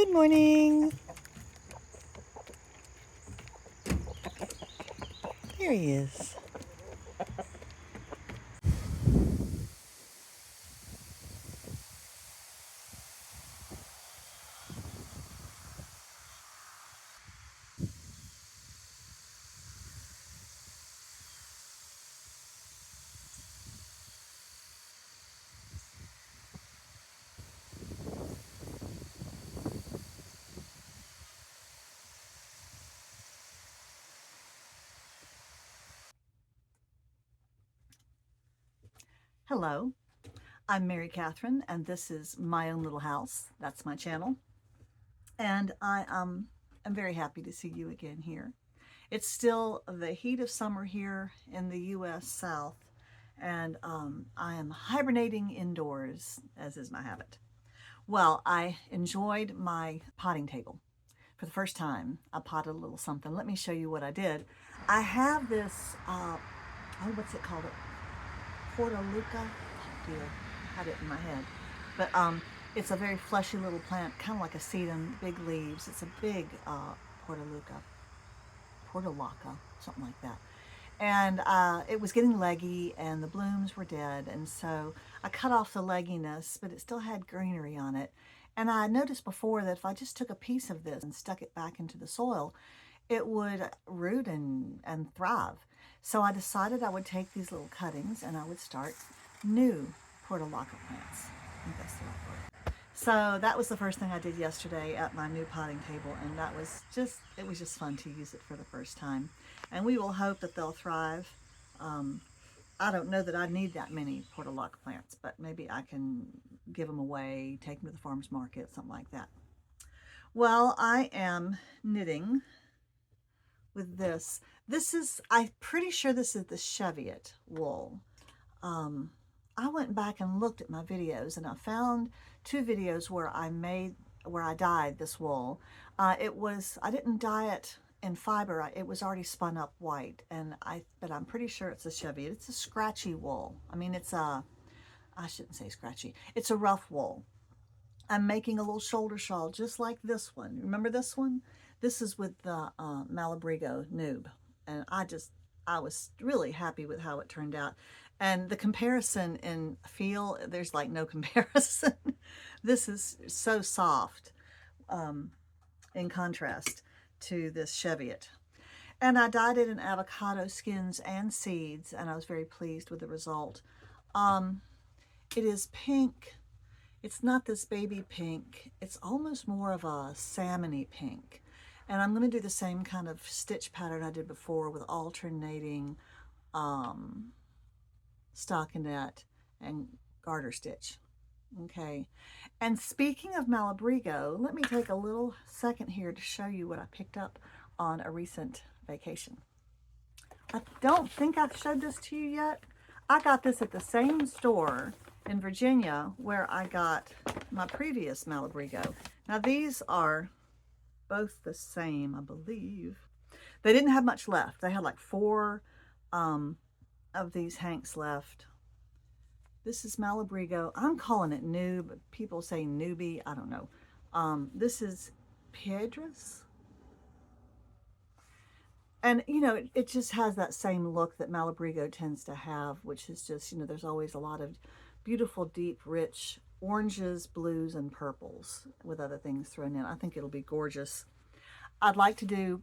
Good morning. There he is. Hello, I'm Mary Catherine, and this is My Own Little House. That's my channel. And am very happy to see you again here. It's still the heat of summer here in the U.S. South, and I am hibernating indoors, as is my habit. Well, I enjoyed my potting table. For the first time, I potted a little something. Let me show you what I did. I have this, what's it called? Portaluca. Oh dear, I had it in my head. But it's a very fleshy little plant, kind of like a sedum, big leaves. It's a big portulaca, something like that. And it was getting leggy, and the blooms were dead. And so I cut off the legginess, but it still had greenery on it. And I noticed before that if I just took a piece of this and stuck it back into the soil, it would root and thrive. So I decided I would take these little cuttings and I would start new portulaca plants. I think that's the right word. So that was the first thing I did yesterday at my new potting table, and it was just fun to use it for the first time. And we will hope that they'll thrive. Um, I don't know that I need that many portulaca plants, but maybe I can give them away, take them to the farmer's market, something like that. Well, I am knitting with this. I'm pretty sure this is the Cheviot wool. Um, I went back and looked at my videos, and I found two videos where I dyed this wool. I didn't dye it in fiber. It was already spun up white, but I'm pretty sure it's a Cheviot. It's a scratchy wool. I mean, I shouldn't say scratchy. It's a rough wool. I'm making a little shoulder shawl just like this one. Remember this one? This is with the Malabrigo noob. And I was really happy with how it turned out. And the comparison in feel, there's like no comparison. This is so soft in contrast to this Cheviot. And I dyed it in avocado skins and seeds, and I was very pleased with the result. Um, it is pink. It's not this baby pink. It's almost more of a salmony pink. And I'm going to do the same kind of stitch pattern I did before with alternating stockinette and garter stitch. Okay. And speaking of Malabrigo, let me take a little second here to show you what I picked up on a recent vacation. I don't think I've showed this to you yet. I got this at the same store in Virginia where I got my previous Malabrigo. Now these are both the same, I believe. They didn't have much left. They had like 4 of these hanks left. This is Malabrigo. I'm calling it new, but people say newbie. I don't know. This is Piedras. And, you know, it just has that same look that Malabrigo tends to have, which is just, you know, there's always a lot of beautiful, deep, rich oranges, blues, and purples with other things thrown in. I think it'll be gorgeous. I'd like to do,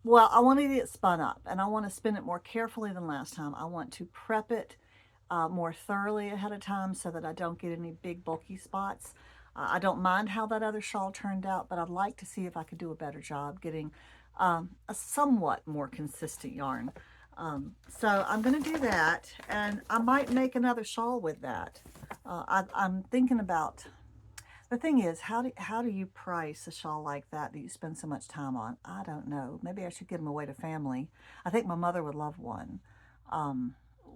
well, I want to get it spun up, and I want to spin it more carefully than last time. I want to prep it more thoroughly ahead of time so that I don't get any big bulky spots. I don't mind how that other shawl turned out, but I'd like to see if I could do a better job getting a somewhat more consistent yarn. So I'm going to do that, and I might make another shawl with that. I'm thinking about, the thing is, how do you price a shawl like that you spend so much time on? I don't know. Maybe I should give them away to family. I think my mother would love one.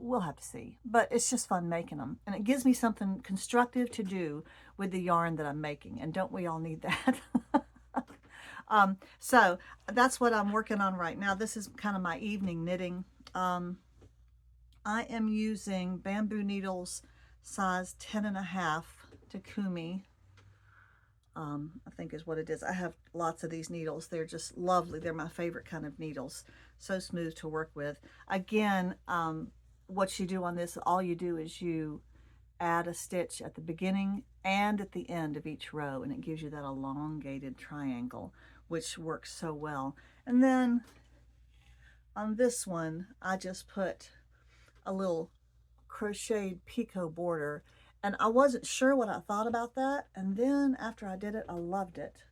We'll have to see. But it's just fun making them. And it gives me something constructive to do with the yarn that I'm making. And don't we all need that? So that's what I'm working on right now. This is kind of my evening knitting. I am using bamboo needles size 10.5 Takumi. I think is what it is. I have lots of these needles. They're just lovely. They're my favorite kind of needles. So smooth to work with. Again, what you do on this, all you do is you add a stitch at the beginning and at the end of each row, and it gives you that elongated triangle, which works so well. And then on this one, I just put a little crocheted picot border, and I wasn't sure what I thought about that, and then after I did it, I loved it.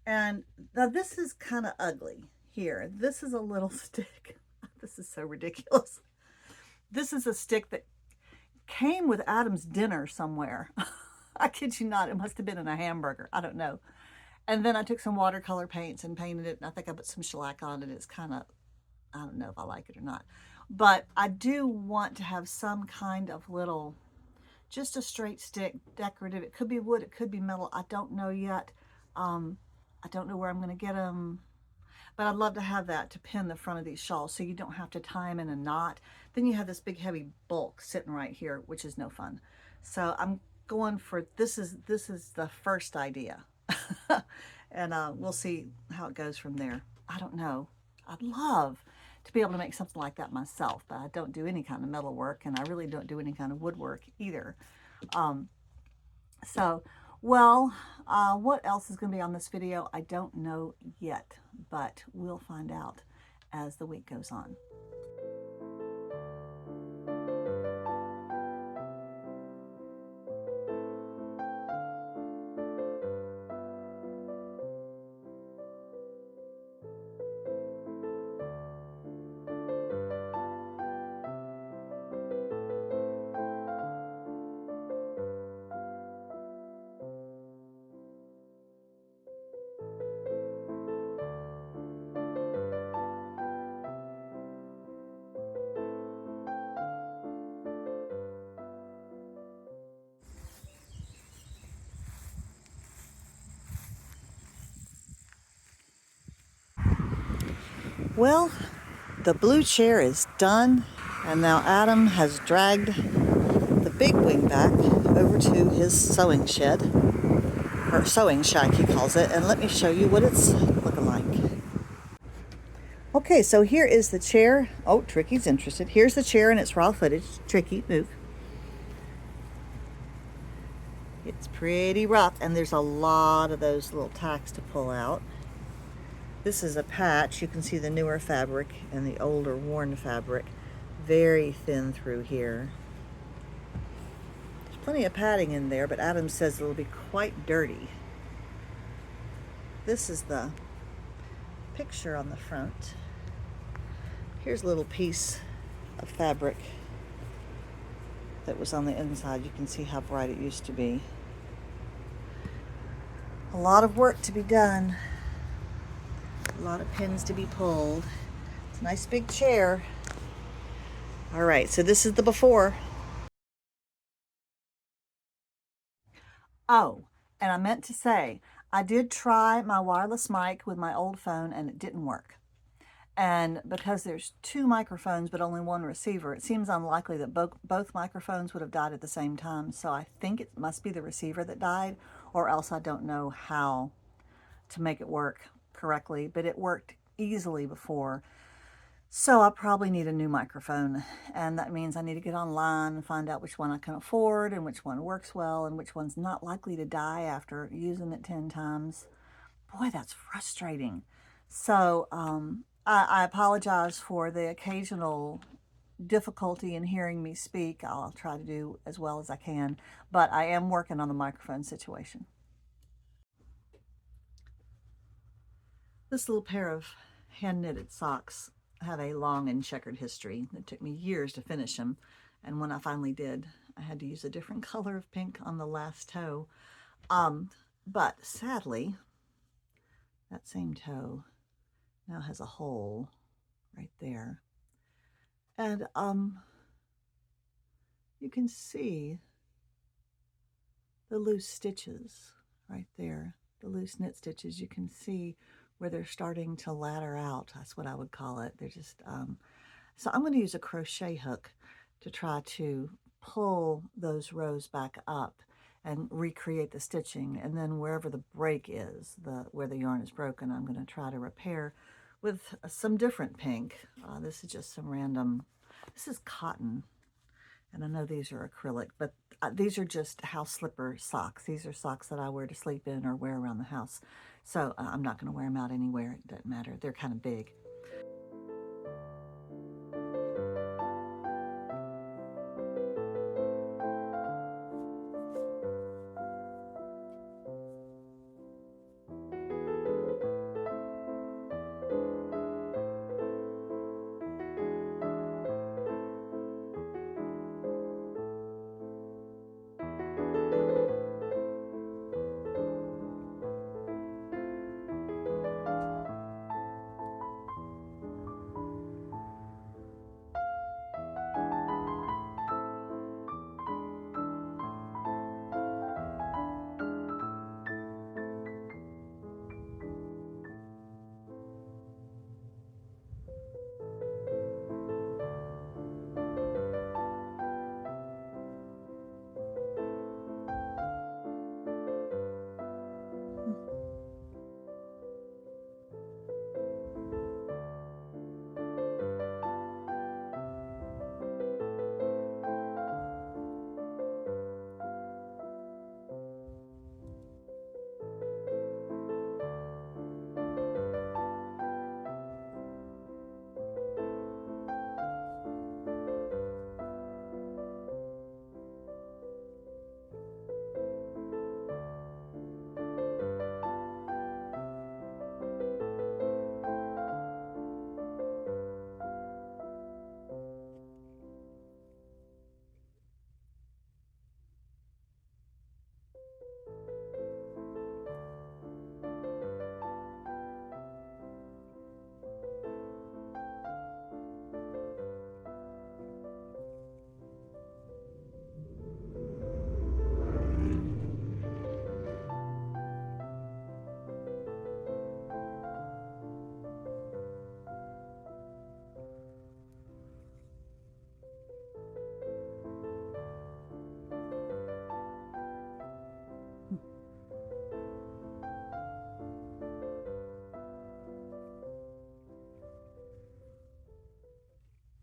And now this is kind of ugly here. This is a little stick. This is so ridiculous. This is a stick that came with Adam's dinner somewhere. I kid you not, it must have been in a hamburger. I don't know. And then I took some watercolor paints and painted it, and I think I put some shellac on it. It's kind of, I don't know if I like it or not. But I do want to have some kind of little, just a straight stick, decorative. It could be wood, it could be metal. I don't know yet. I don't know where I'm going to get them. But I'd love to have that to pin the front of these shawls so you don't have to tie them in a knot. Then you have this big heavy bulk sitting right here, which is no fun. So I'm going for, this is the first idea. And we'll see how it goes from there. I don't know. I'd love to be able to make something like that myself, but I don't do any kind of metal work, and I really don't do any kind of woodwork either. So, well, what else is going to be on this video? I don't know yet, but we'll find out as the week goes on. Well, the blue chair is done, and now Adam has dragged the big wing back over to his sewing shed, or sewing shack he calls it, and let me show you what it's looking like. Okay, so here is the chair. Oh, Tricky's interested. Here's the chair in its raw footage. Tricky, move. It's pretty rough, and there's a lot of those little tacks to pull out. This is a patch. You can see the newer fabric and the older worn fabric. Very thin through here. There's plenty of padding in there, but Adam says it'll be quite dirty. This is the picture on the front. Here's a little piece of fabric that was on the inside. You can see how bright it used to be. A lot of work to be done. A lot of pins to be pulled. It's a nice big chair. All right, so this is the before. Oh, and I meant to say, I did try my wireless mic with my old phone and it didn't work. And because there's two microphones but only one receiver, it seems unlikely that both microphones would have died at the same time. So I think it must be the receiver that died, or else I don't know how to make it work correctly, but it worked easily before. So I probably need a new microphone, and that means I need to get online and find out which one I can afford and which one works well and which one's not likely to die after using it 10 times. Boy, that's frustrating. So I apologize for the occasional difficulty in hearing me speak. I'll try to do as well as I can, but I am working on the microphone situation. This little pair of hand-knitted socks have a long and checkered history. It took me years to finish them, and when I finally did, I had to use a different color of pink on the last toe. But sadly, that same toe now has a hole right there. And you can see the loose stitches right there, the loose knit stitches. You can see where they're starting to ladder out. That's what I would call it. They're just, so I'm going to use a crochet hook to try to pull those rows back up. and recreate the stitching. And then wherever the break is, where the yarn is broken, I'm going to try to repair with some different pink. This is just some random, this is cotton. And I know these are acrylic, but these are just house slipper socks. These are socks that I wear to sleep in or wear around the house. So I'm not going to wear them out anywhere. It doesn't matter. They're kind of big.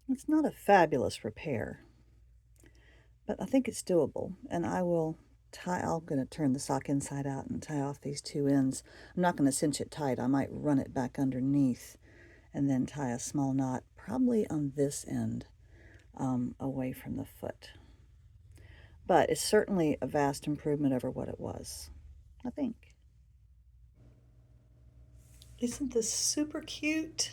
It's not a fabulous repair, but I think it's doable. And I'm going to turn the sock inside out and tie off these two ends. I'm not going to cinch it tight. I might run it back underneath and then tie a small knot, probably on this end, away from the foot. But it's certainly a vast improvement over what it was, I think. Isn't this super cute?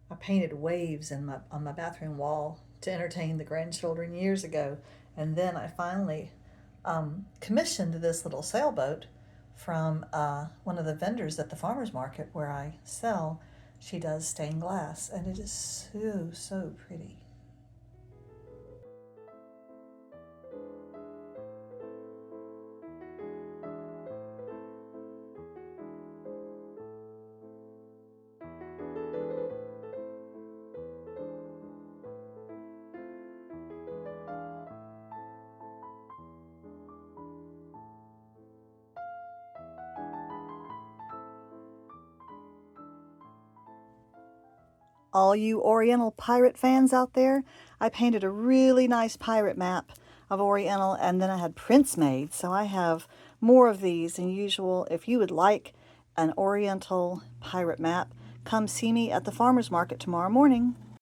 I painted waves on my bathroom wall to entertain the grandchildren years ago, and then I finally commissioned this little sailboat from one of the vendors at the farmer's market where I sell. She does stained glass, and it is so pretty. All you Oriental pirate fans out there, I painted a really nice pirate map of Oriental, and then I had prints made, so I have more of these than usual. If you would like an Oriental pirate map, come see me at the farmer's market tomorrow morning.